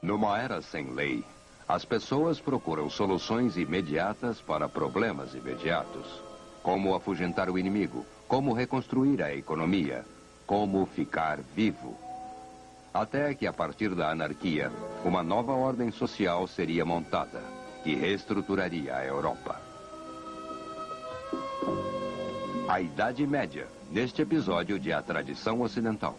Numa era sem lei, as pessoas procuram soluções imediatas para problemas imediatos. Como afugentar o inimigo, como reconstruir a economia, como ficar vivo. Até que, a partir da anarquia, uma nova ordem social seria montada, que reestruturaria a Europa. A Idade Média, neste episódio de A Tradição Ocidental.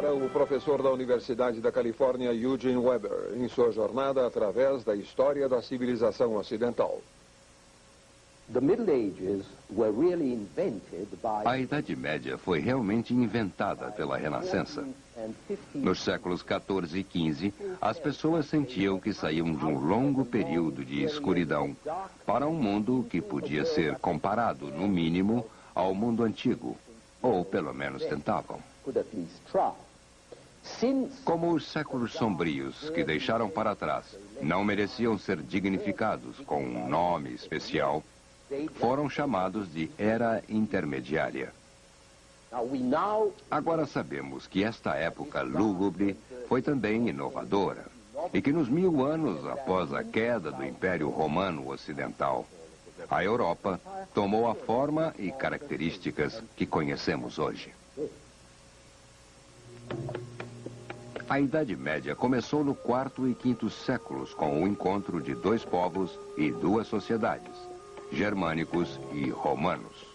O professor da Universidade da Califórnia, Eugene Weber, em sua jornada através da história da civilização ocidental. A Idade Média foi realmente inventada pela Renascença. Nos séculos XIV e XV, as pessoas sentiam que saíam de um longo período de escuridão para um mundo que podia ser comparado, no mínimo, ao mundo antigo, ou pelo menos tentavam. Como os séculos sombrios que deixaram para trás não mereciam ser dignificados com um nome especial, foram chamados de Era Intermediária. Agora sabemos que esta época lúgubre foi também inovadora e que nos 1000 anos após a queda do Império Romano Ocidental, a Europa tomou a forma e características que conhecemos hoje. A Idade Média começou no quarto e quinto séculos com o encontro de dois povos e duas sociedades, germânicos e romanos.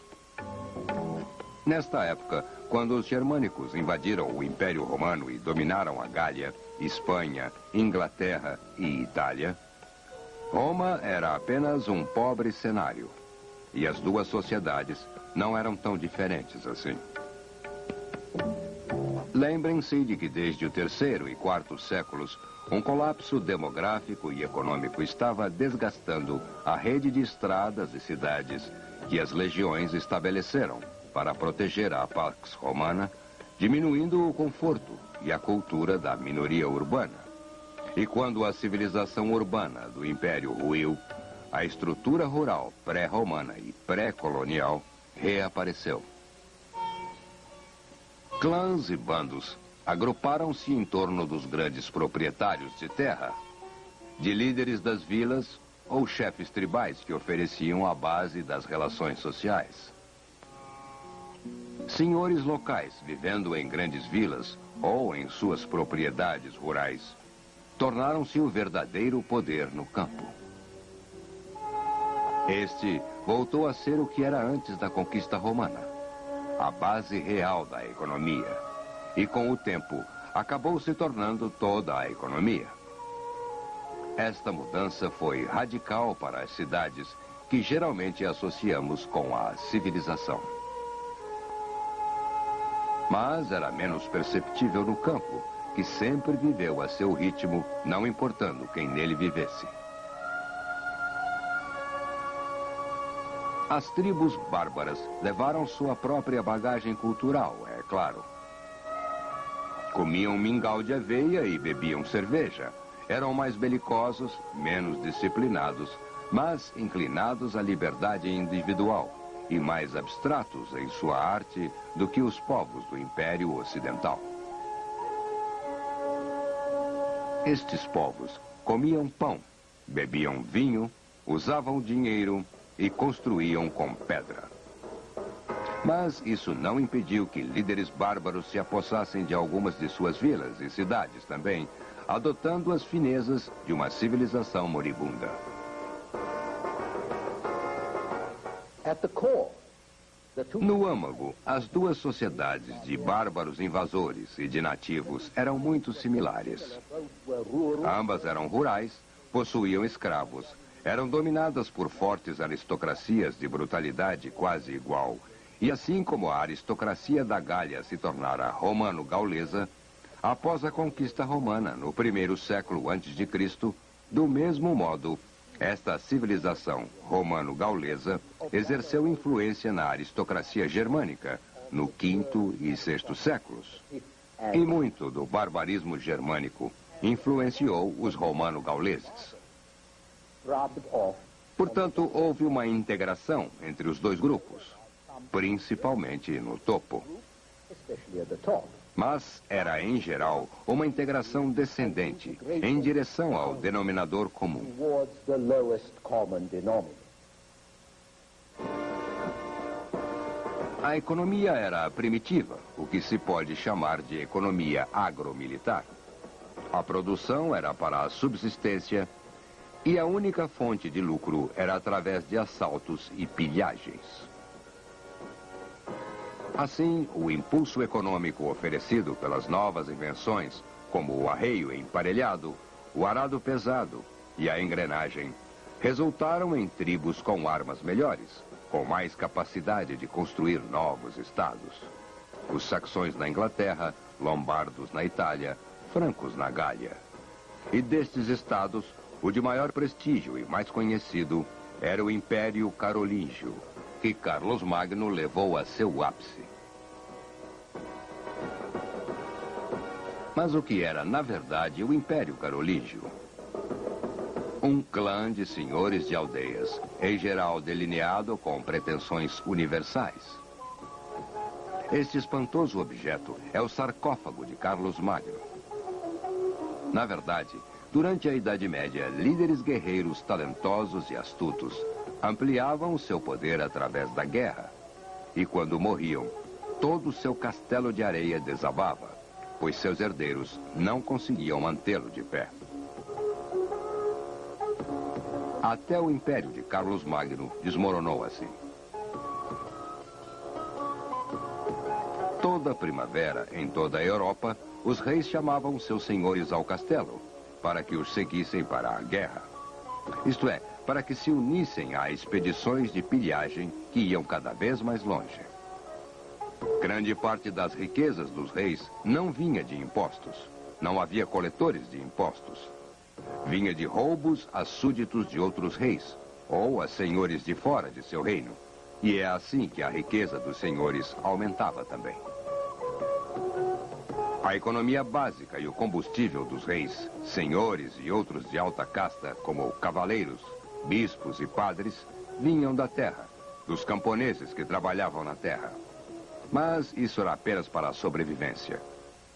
Nesta época, quando os germânicos invadiram o Império Romano e dominaram a Gália, Espanha, Inglaterra e Itália, Roma era apenas um pobre cenário, e as duas sociedades não eram tão diferentes assim. Lembrem-se de que desde o terceiro e quarto séculos, um colapso demográfico e econômico estava desgastando a rede de estradas e cidades que as legiões estabeleceram para proteger a Pax Romana, diminuindo o conforto e a cultura da minoria urbana. E quando a civilização urbana do Império ruiu, a estrutura rural pré-romana e pré-colonial reapareceu. Clãs e bandos agruparam-se em torno dos grandes proprietários de terra, de líderes das vilas ou chefes tribais que ofereciam a base das relações sociais. Senhores locais vivendo em grandes vilas ou em suas propriedades rurais tornaram-se o verdadeiro poder no campo. Este voltou a ser o que era antes da conquista romana, a base real da economia, e com o tempo acabou se tornando toda a economia. Esta mudança foi radical para as cidades que geralmente associamos com a civilização. Mas era menos perceptível no campo, que sempre viveu a seu ritmo, não importando quem nele vivesse. As tribos bárbaras levaram sua própria bagagem cultural, é claro. Comiam mingau de aveia e bebiam cerveja. Eram mais belicosos, menos disciplinados, mas inclinados à liberdade individual e mais abstratos em sua arte do que os povos do Império Ocidental. Estes povos comiam pão, bebiam vinho, usavam dinheiro e construíam com pedra. Mas isso não impediu que líderes bárbaros se apossassem de algumas de suas vilas e cidades também, adotando as finezas de uma civilização moribunda. No âmago, as duas sociedades de bárbaros invasores e de nativos eram muito similares. Ambas eram rurais, possuíam escravos, eram dominadas por fortes aristocracias de brutalidade quase igual E assim como a aristocracia da Gália se tornara romano-gaulesa, após a conquista romana no primeiro século a.C., do mesmo modo, esta civilização romano-gaulesa exerceu influência na aristocracia germânica no quinto e sexto séculos. E muito do barbarismo germânico influenciou os romano-gauleses. Portanto, houve uma integração entre os dois grupos, principalmente no topo. Mas era, em geral, uma integração descendente, em direção ao denominador comum. A economia era primitiva, o que se pode chamar de economia agromilitar. A produção era para a subsistência e a única fonte de lucro era através de assaltos e pilhagens. Assim, o impulso econômico oferecido pelas novas invenções, como o arreio emparelhado, o arado pesado e a engrenagem, resultaram em tribos com armas melhores, com mais capacidade de construir novos estados. Os saxões na Inglaterra, lombardos na Itália, francos na Gália. E destes estados, o de maior prestígio e mais conhecido era o Império Carolíngio, que Carlos Magno levou a seu ápice. Mas o que era, na verdade, o Império Carolíngio? Um clã de senhores de aldeias, em geral delineado com pretensões universais. Este espantoso objeto é o sarcófago de Carlos Magno. Na verdade, durante a Idade Média, líderes guerreiros talentosos e astutos ampliavam o seu poder através da guerra. E quando morriam, todo o seu castelo de areia desabava, pois seus herdeiros não conseguiam mantê-lo de pé. Até o império de Carlos Magno desmoronou assim. Toda primavera, em toda a Europa, os reis chamavam seus senhores ao castelo, para que os seguissem para a guerra. Isto é, para que se unissem a expedições de pilhagem que iam cada vez mais longe. Grande parte das riquezas dos reis não vinha de impostos. Não havia coletores de impostos. Vinha de roubos a súditos de outros reis, ou a senhores de fora de seu reino. E é assim que a riqueza dos senhores aumentava também. A economia básica e o combustível dos reis, senhores e outros de alta casta, como cavaleiros, bispos e padres, vinham da terra, dos camponeses que trabalhavam na terra. Mas isso era apenas para a sobrevivência.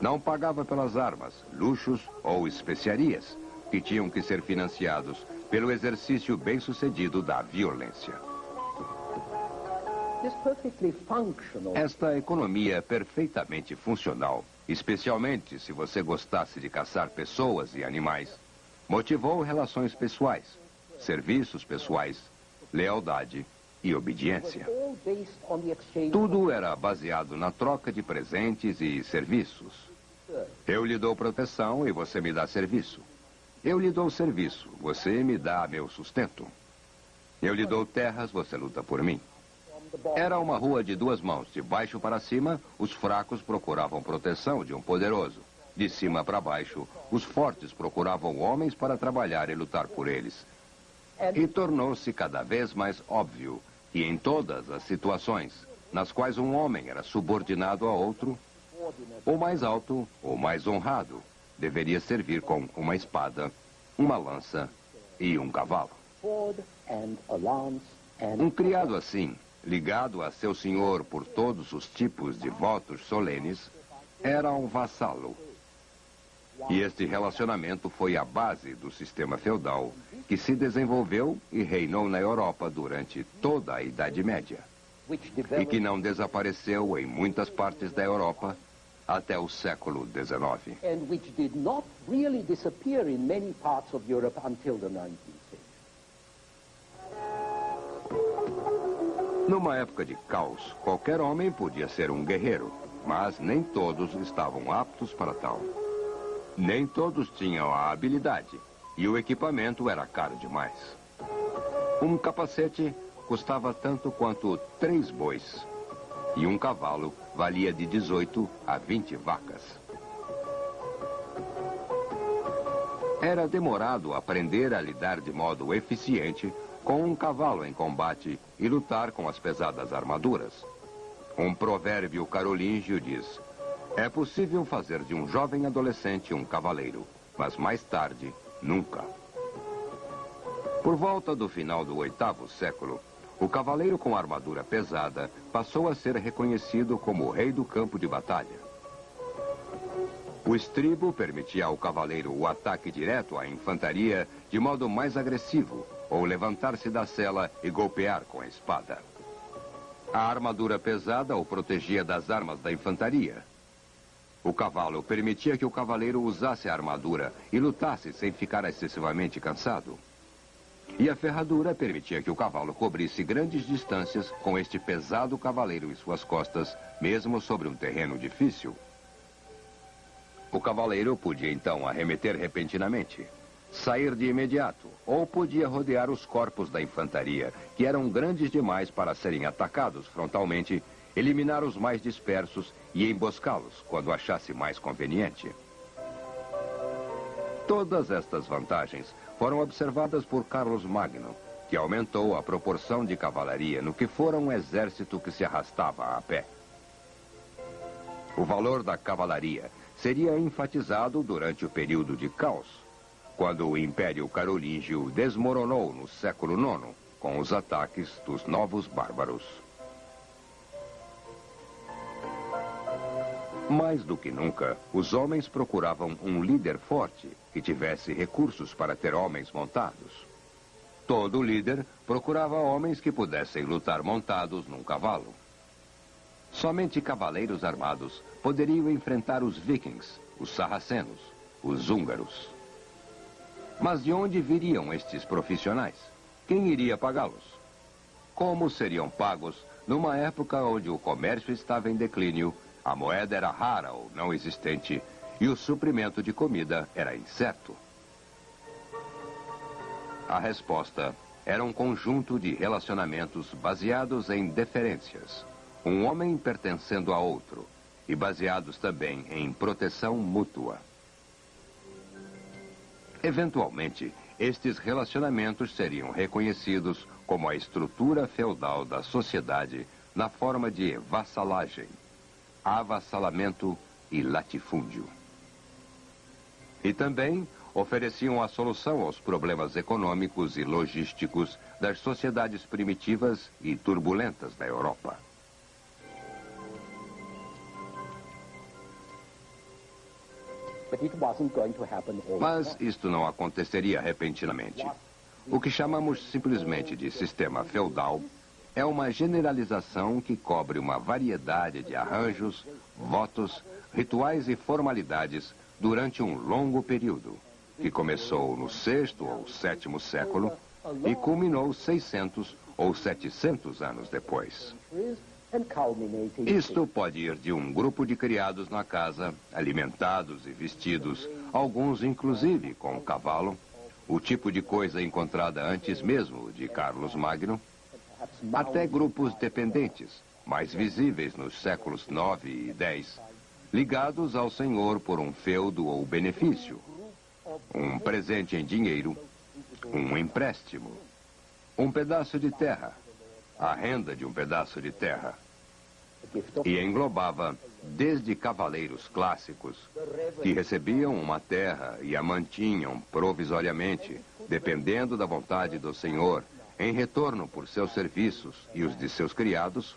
Não pagava pelas armas, luxos ou especiarias, que tinham que ser financiados pelo exercício bem-sucedido da violência. Esta economia perfeitamente funcional, especialmente se você gostasse de caçar pessoas e animais, motivou relações pessoais, serviços pessoais, lealdade e obediência. Tudo era baseado na troca de presentes e serviços. Eu lhe dou proteção e você me dá serviço. Eu lhe dou serviço, você me dá meu sustento. Eu lhe dou terras, você luta por mim. Era uma rua de duas mãos. De baixo para cima, os fracos procuravam proteção de um poderoso. De cima para baixo, os fortes procuravam homens para trabalhar e lutar por eles. E tornou-se cada vez mais óbvio que em todas as situações nas quais um homem era subordinado a outro, o mais alto, o mais honrado, deveria servir com uma espada, uma lança e um cavalo. Um criado assim, ligado a seu senhor por todos os tipos de votos solenes, era um vassalo. E este relacionamento foi a base do sistema feudal que se desenvolveu e reinou na Europa durante toda a Idade Média. E que não desapareceu em muitas partes da Europa até o século XIX. Numa época de caos, qualquer homem podia ser um guerreiro, mas nem todos estavam aptos para tal. Nem todos tinham a habilidade, e o equipamento era caro demais. Um capacete custava tanto quanto 3 bois. e um cavalo valia de 18 a 20 vacas. Era demorado aprender a lidar de modo eficiente com um cavalo em combate e lutar com as pesadas armaduras. Um provérbio carolíngio diz: é possível fazer de um jovem adolescente um cavaleiro, mas mais tarde, nunca. Por volta do final do 8º século, o cavaleiro com armadura pesada passou a ser reconhecido como o rei do campo de batalha. O estribo permitia ao cavaleiro o ataque direto à infantaria de modo mais agressivo, ou levantar-se da sela e golpear com a espada. A armadura pesada o protegia das armas da infantaria. O cavalo permitia que o cavaleiro usasse a armadura e lutasse sem ficar excessivamente cansado. E a ferradura permitia que o cavalo cobrisse grandes distâncias com este pesado cavaleiro em suas costas, mesmo sobre um terreno difícil. O cavaleiro podia então arremeter repentinamente, sair de imediato, ou podia rodear os corpos da infantaria, que eram grandes demais para serem atacados frontalmente, eliminar os mais dispersos e emboscá-los quando achasse mais conveniente. Todas estas vantagens foram observadas por Carlos Magno, que aumentou a proporção de cavalaria no que fora um exército que se arrastava a pé. O valor da cavalaria seria enfatizado durante o período de caos, quando o Império Carolíngio desmoronou no século IX, com os ataques dos novos bárbaros. Mais do que nunca, os homens procuravam um líder forte, que tivesse recursos para ter homens montados. Todo líder procurava homens que pudessem lutar montados num cavalo. Somente cavaleiros armados poderiam enfrentar os vikings, os sarracenos, os húngaros. Mas de onde viriam estes profissionais? Quem iria pagá-los? Como seriam pagos numa época onde o comércio estava em declínio, a moeda era rara ou não existente e o suprimento de comida era incerto? A resposta era um conjunto de relacionamentos baseados em deferências, um homem pertencendo a outro, e baseados também em proteção mútua. Eventualmente, estes relacionamentos seriam reconhecidos como a estrutura feudal da sociedade na forma de vassalagem, avassalamento e latifúndio. E também ofereciam a solução aos problemas econômicos e logísticos das sociedades primitivas e turbulentas da Europa. Mas isto não aconteceria repentinamente. O que chamamos simplesmente de sistema feudal é uma generalização que cobre uma variedade de arranjos, votos, rituais e formalidades durante um longo período, que começou no 6º ou 7º século e culminou 600 ou 700 anos depois. Isto pode ir de um grupo de criados na casa, alimentados e vestidos, alguns inclusive com um cavalo, o tipo de coisa encontrada antes mesmo de Carlos Magno, até grupos dependentes, mais visíveis nos séculos 9 e 10, ligados ao senhor por um feudo ou benefício, um presente em dinheiro, um empréstimo, um pedaço de terra, a renda de um pedaço de terra. E englobava desde cavaleiros clássicos, que recebiam uma terra e a mantinham provisoriamente, dependendo da vontade do senhor, em retorno por seus serviços e os de seus criados,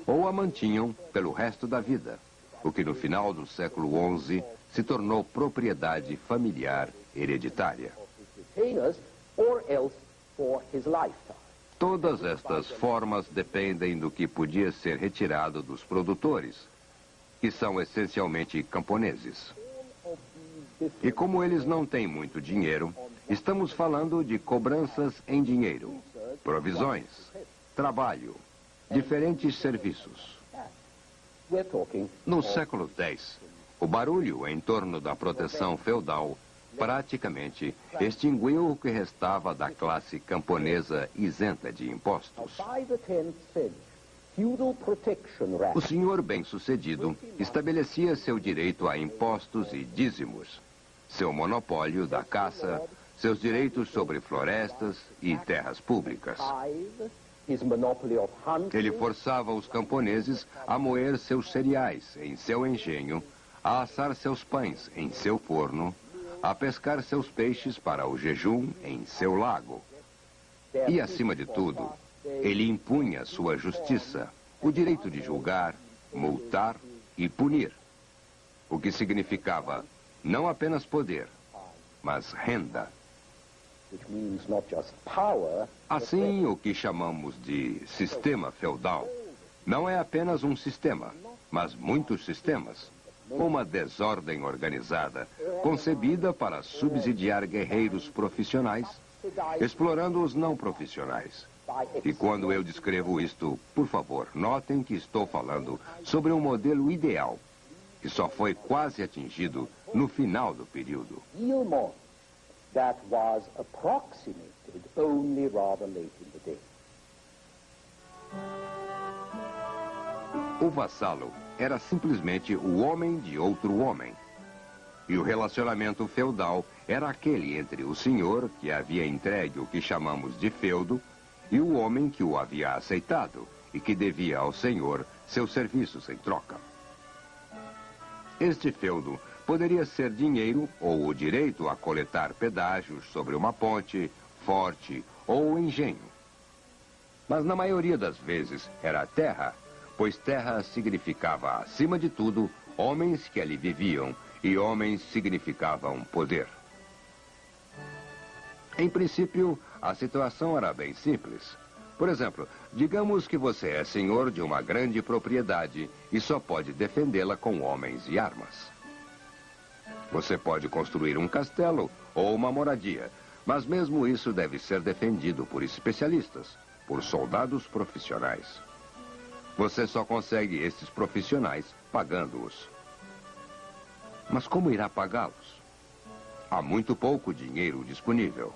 ou a mantinham pelo resto da vida, o que no final do século XI se tornou propriedade familiar hereditária. Todas estas formas dependem do que podia ser retirado dos produtores, que são essencialmente camponeses. E como eles não têm muito dinheiro, estamos falando de cobranças em dinheiro, provisões, trabalho, diferentes serviços. No século X, o barulho em torno da proteção feudal praticamente extinguiu o que restava da classe camponesa isenta de impostos. O senhor bem-sucedido estabelecia seu direito a impostos e dízimos, seu monopólio da caça, seus direitos sobre florestas e terras públicas. Ele forçava os camponeses a moer seus cereais em seu engenho, a assar seus pães em seu forno, a pescar seus peixes para o jejum em seu lago. E, acima de tudo, ele impunha sua justiça, o direito de julgar, multar e punir, o que significava não apenas poder, mas renda. Assim, o que chamamos de sistema feudal não é apenas um sistema, mas muitos sistemas. Uma desordem organizada, concebida para subsidiar guerreiros profissionais, explorando os não profissionais. E quando eu descrevo isto, por favor, notem que estou falando sobre um modelo ideal, que só foi quase atingido no final do período. That was approximated only rather late in the day. O vassalo era simplesmente o homem de outro homem. E o relacionamento feudal era aquele entre o senhor, que havia entregue o que chamamos de feudo, e o homem que o havia aceitado e que devia ao senhor seus serviços em troca. Este feudo poderia ser dinheiro ou o direito a coletar pedágios sobre uma ponte, forte ou engenho. Mas na maioria das vezes era terra, pois terra significava, acima de tudo, homens que ali viviam, e homens significavam poder. Em princípio, a situação era bem simples. Por exemplo, digamos que você é senhor de uma grande propriedade e só pode defendê-la com homens e armas. Você pode construir um castelo ou uma moradia, mas mesmo isso deve ser defendido por especialistas, por soldados profissionais. Você só consegue esses profissionais pagando-os. Mas como irá pagá-los? Há muito pouco dinheiro disponível.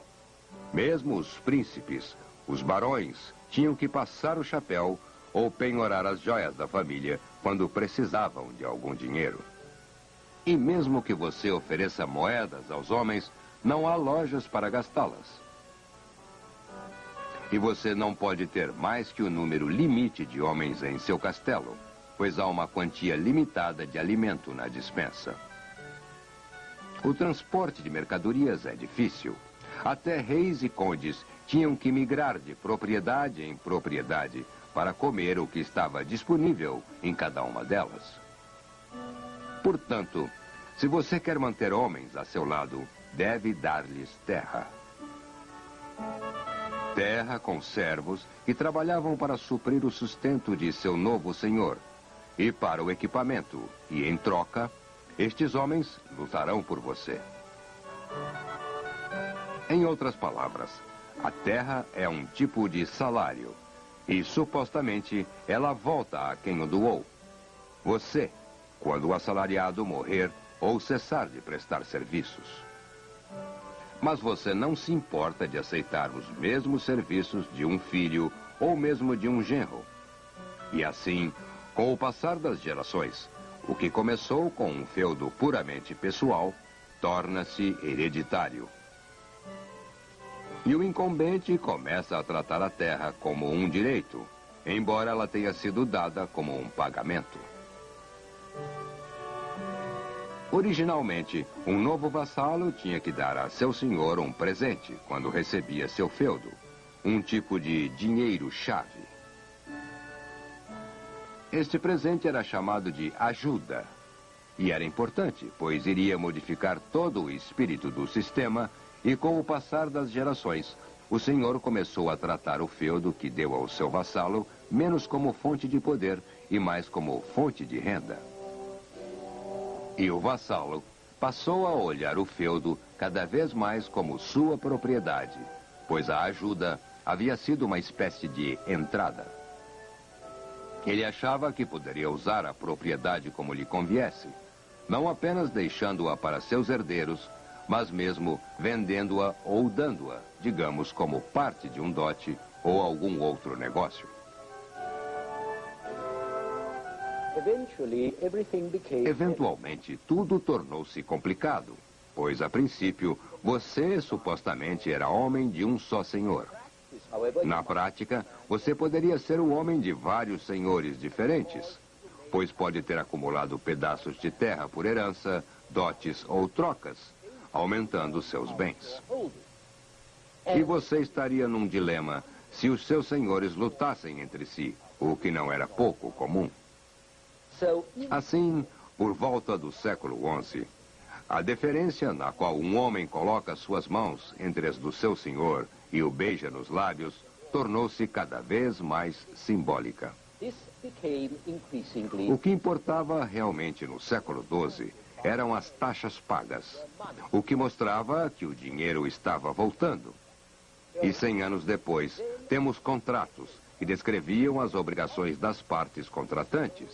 Mesmo os príncipes, os barões, tinham que passar o chapéu ou penhorar as joias da família quando precisavam de algum dinheiro. E mesmo que você ofereça moedas aos homens, não há lojas para gastá-las. E você não pode ter mais que o número limite de homens em seu castelo, pois há uma quantia limitada de alimento na despensa. O transporte de mercadorias é difícil. Até reis e condes tinham que migrar de propriedade em propriedade para comer o que estava disponível em cada uma delas. Portanto, se você quer manter homens a seu lado, deve dar-lhes terra. Terra com servos que trabalhavam para suprir o sustento de seu novo senhor e para o equipamento, e em troca, estes homens lutarão por você. Em outras palavras, a terra é um tipo de salário e, supostamente, ela volta a quem o doou. Você, quando o assalariado morrer ou cessar de prestar serviços. Mas você não se importa de aceitar os mesmos serviços de um filho ou mesmo de um genro. E assim, com o passar das gerações, o que começou com um feudo puramente pessoal, torna-se hereditário. E o incumbente começa a tratar a terra como um direito, embora ela tenha sido dada como um pagamento. Originalmente, um novo vassalo tinha que dar a seu senhor um presente quando recebia seu feudo, um tipo de dinheiro-chave. Este presente era chamado de ajuda, e era importante, pois iria modificar todo o espírito do sistema, e com o passar das gerações, o senhor começou a tratar o feudo que deu ao seu vassalo menos como fonte de poder e mais como fonte de renda. E o vassalo passou a olhar o feudo cada vez mais como sua propriedade, pois a ajuda havia sido uma espécie de entrada. Ele achava que poderia usar a propriedade como lhe conviesse, não apenas deixando-a para seus herdeiros, mas mesmo vendendo-a ou dando-a, digamos, como parte de um dote ou algum outro negócio. Eventually, everything became... Eventualmente, tudo tornou-se complicado, pois, a princípio, você supostamente era homem de um só senhor. Na prática, você poderia ser o homem de vários senhores diferentes, pois pode ter acumulado pedaços de terra por herança, dotes ou trocas, aumentando seus bens. E você estaria num dilema se os seus senhores lutassem entre si, o que não era pouco comum. Assim, por volta do século XI, a deferência na qual um homem coloca suas mãos entre as do seu senhor e o beija nos lábios tornou-se cada vez mais simbólica. O que importava realmente no século XII eram as taxas pagas, o que mostrava que o dinheiro estava voltando. E 100 anos depois, temos contratos que descreviam as obrigações das partes contratantes.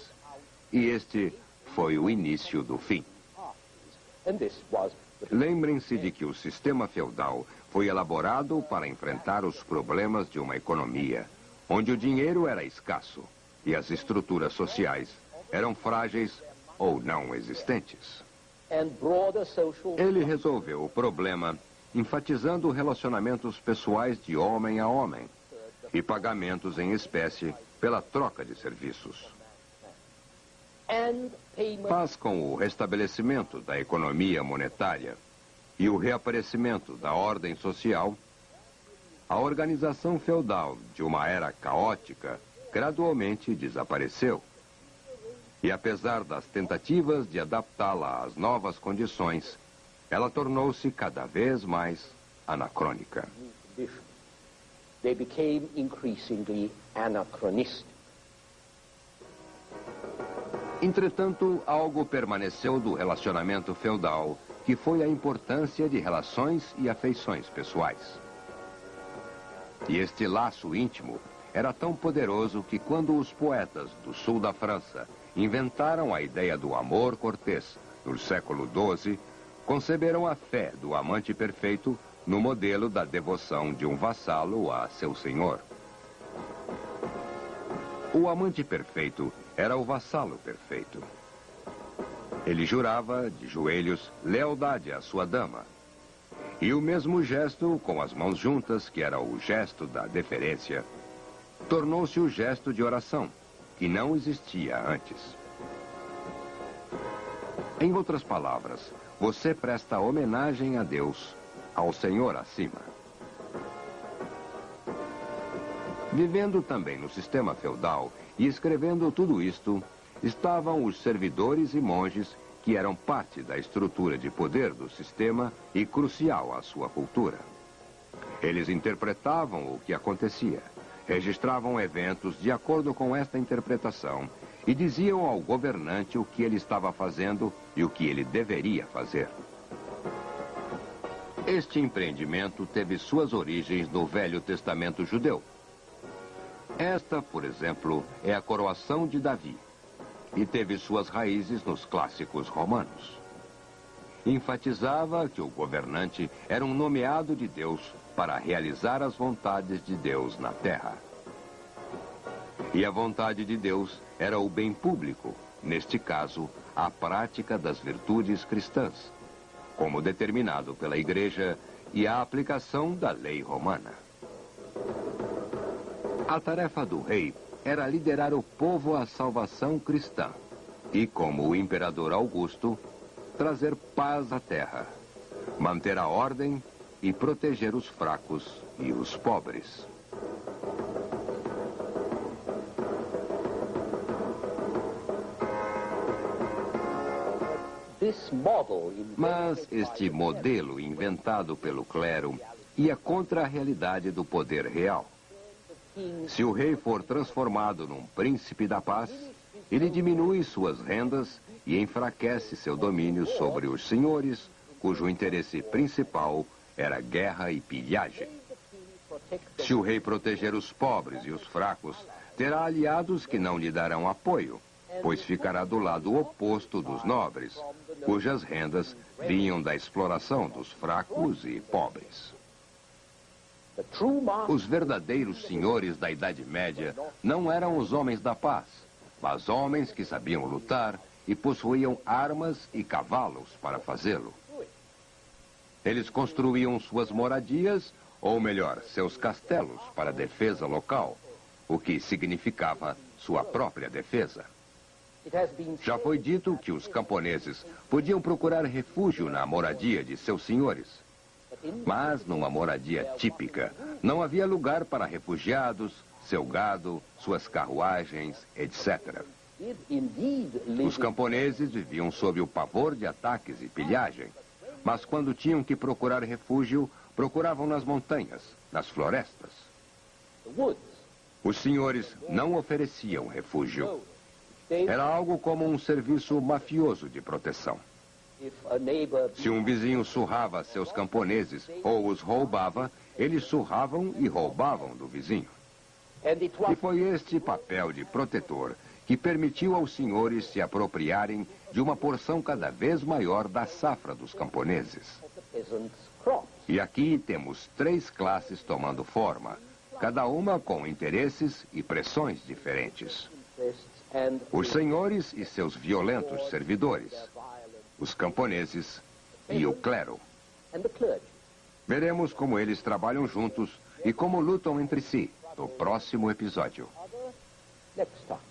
E este foi o início do fim. Lembrem-se de que o sistema feudal foi elaborado para enfrentar os problemas de uma economia, onde o dinheiro era escasso e as estruturas sociais eram frágeis ou não existentes. Ele resolveu o problema enfatizando relacionamentos pessoais de homem a homem e pagamentos em espécie pela troca de serviços. Mas com o restabelecimento da economia monetária e o reaparecimento da ordem social, a organização feudal de uma era caótica gradualmente desapareceu. E apesar das tentativas de adaptá-la às novas condições, ela tornou-se cada vez mais anacrônica. They became increasingly anachronistic. Entretanto, algo permaneceu do relacionamento feudal, que foi a importância de relações e afeições pessoais. E este laço íntimo era tão poderoso que quando os poetas do sul da França inventaram a ideia do amor cortês no século XII, conceberam a fé do amante perfeito no modelo da devoção de um vassalo a seu senhor. O amante perfeito era o vassalo perfeito. Ele jurava, de joelhos, lealdade à sua dama. E o mesmo gesto, com as mãos juntas, que era o gesto da deferência, tornou-se o gesto de oração, que não existia antes. Em outras palavras, você presta homenagem a Deus, ao Senhor acima. Vivendo também no sistema feudal e escrevendo tudo isto, estavam os servidores e monges que eram parte da estrutura de poder do sistema e crucial à sua cultura. Eles interpretavam o que acontecia, registravam eventos de acordo com esta interpretação e diziam ao governante o que ele estava fazendo e o que ele deveria fazer. Este empreendimento teve suas origens no Velho Testamento judeu. Esta, por exemplo, é a coroação de Davi e teve suas raízes nos clássicos romanos. Enfatizava que o governante era um nomeado de Deus para realizar as vontades de Deus na terra. E a vontade de Deus era o bem público, neste caso, a prática das virtudes cristãs, como determinado pela Igreja e a aplicação da lei romana. A tarefa do rei era liderar o povo à salvação cristã e, como o imperador Augusto, trazer paz à terra, manter a ordem e proteger os fracos e os pobres. Mas este modelo inventado pelo clero ia contra a realidade do poder real. Se o rei for transformado num príncipe da paz, ele diminui suas rendas e enfraquece seu domínio sobre os senhores, cujo interesse principal era guerra e pilhagem. Se o rei proteger os pobres e os fracos, terá aliados que não lhe darão apoio, pois ficará do lado oposto dos nobres, cujas rendas vinham da exploração dos fracos e pobres. Os verdadeiros senhores da Idade Média não eram os homens da paz, mas homens que sabiam lutar e possuíam armas e cavalos para fazê-lo. Eles construíam suas moradias, ou melhor, seus castelos para defesa local, o que significava sua própria defesa. Já foi dito que os camponeses podiam procurar refúgio na moradia de seus senhores. Mas numa moradia típica, não havia lugar para refugiados, seu gado, suas carruagens, etc. Os camponeses viviam sob o pavor de ataques e pilhagem, mas quando tinham que procurar refúgio, procuravam nas montanhas, nas florestas. Os senhores não ofereciam refúgio. Era algo como um serviço mafioso de proteção. Se um vizinho surrava seus camponeses ou os roubava, eles surravam e roubavam do vizinho. E foi este papel de protetor que permitiu aos senhores se apropriarem de uma porção cada vez maior da safra dos camponeses. E aqui temos 3 classes tomando forma, cada uma com interesses e pressões diferentes. Os senhores e seus violentos servidores, os camponeses e o clero. Veremos como eles trabalham juntos e como lutam entre si no próximo episódio. Next time.